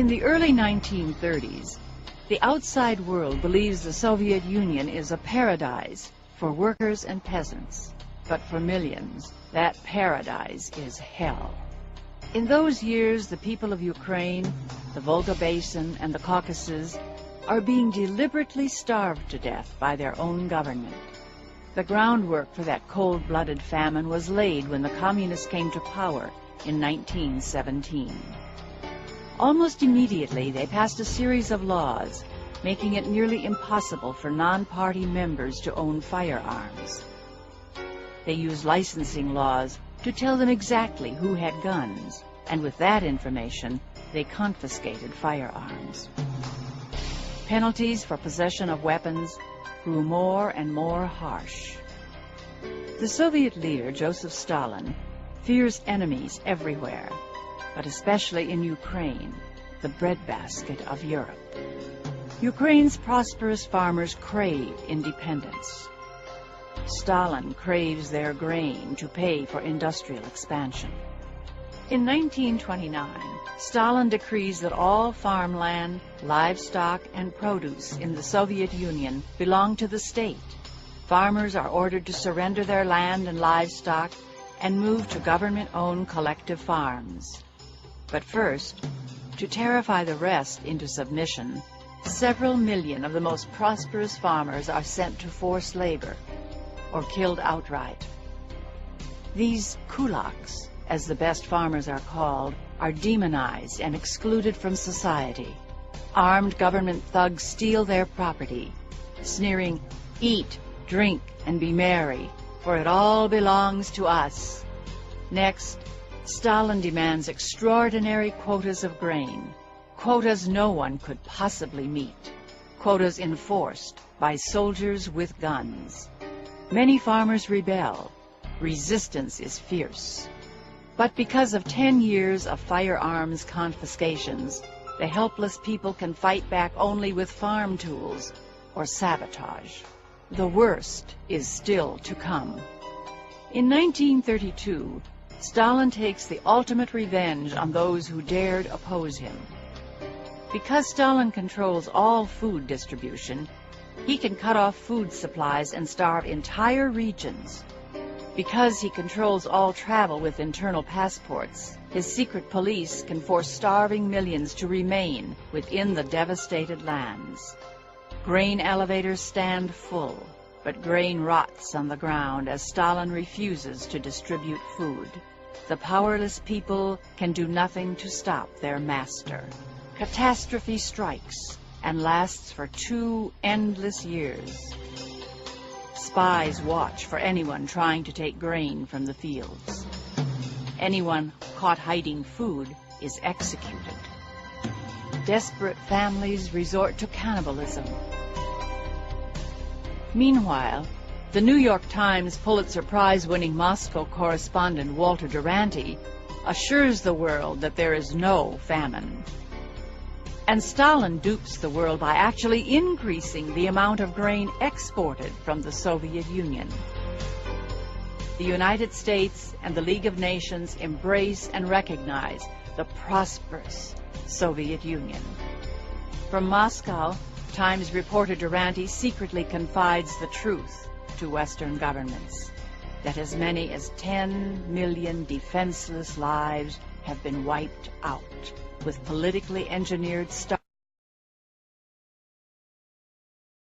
In the early 1930s, the outside world believes the Soviet Union is a paradise for workers and peasants. But for millions, that paradise is hell. In those years, the people of Ukraine, the Volga Basin, and the Caucasus are being deliberately starved to death by their own government. The groundwork for that cold-blooded famine was laid when the communists came to power in 1917. Almost immediately, they passed a series of laws, making it nearly impossible for non-party members to own firearms. They used licensing laws to tell them exactly who had guns, and with that information, they confiscated firearms. Penalties for possession of weapons grew more and more harsh. The Soviet leader, Joseph Stalin, fears enemies everywhere, but especially in Ukraine, the breadbasket of Europe. Ukraine's prosperous farmers crave independence. Stalin craves their grain to pay for industrial expansion. In 1929, Stalin decrees that all farmland, livestock, and produce in the Soviet Union belong to the state. Farmers are ordered to surrender their land and livestock and move to government-owned collective farms. But first, to terrify the rest into submission, several million of the most prosperous farmers are sent to forced labor or killed outright. These kulaks, as the best farmers are called, are demonized and excluded from society. Armed government thugs steal their property, sneering, "Eat, drink, and be merry, for it all belongs to us." Next, Stalin demands extraordinary quotas of grain, quotas no one could possibly meet, quotas enforced by soldiers with guns. Many farmers rebel. Resistance is fierce. But because of 10 years of firearms confiscations, the helpless people can fight back only with farm tools or sabotage. The worst is still to come. In 1932, Stalin takes the ultimate revenge on those who dared oppose him. Because Stalin controls all food distribution, he can cut off food supplies and starve entire regions. Because he controls all travel with internal passports, his secret police can force starving millions to remain within the devastated lands. Grain elevators stand full, but grain rots on the ground as Stalin refuses to distribute food. The powerless people can do nothing to stop their master. Catastrophe strikes and lasts for 2 endless years. Spies watch for anyone trying to take grain from the fields. Anyone caught hiding food is executed. Desperate families resort to cannibalism. Meanwhile, the New York Times Pulitzer Prize-winning Moscow correspondent Walter Duranty assures the world that there is no famine. And Stalin dupes the world by actually increasing the amount of grain exported from the Soviet Union. The United States and the League of Nations embrace and recognize the prosperous Soviet Union. From Moscow, Times reporter Duranty secretly confides the truth to Western governments, that as many as 10 million defenseless lives have been wiped out with politically engineered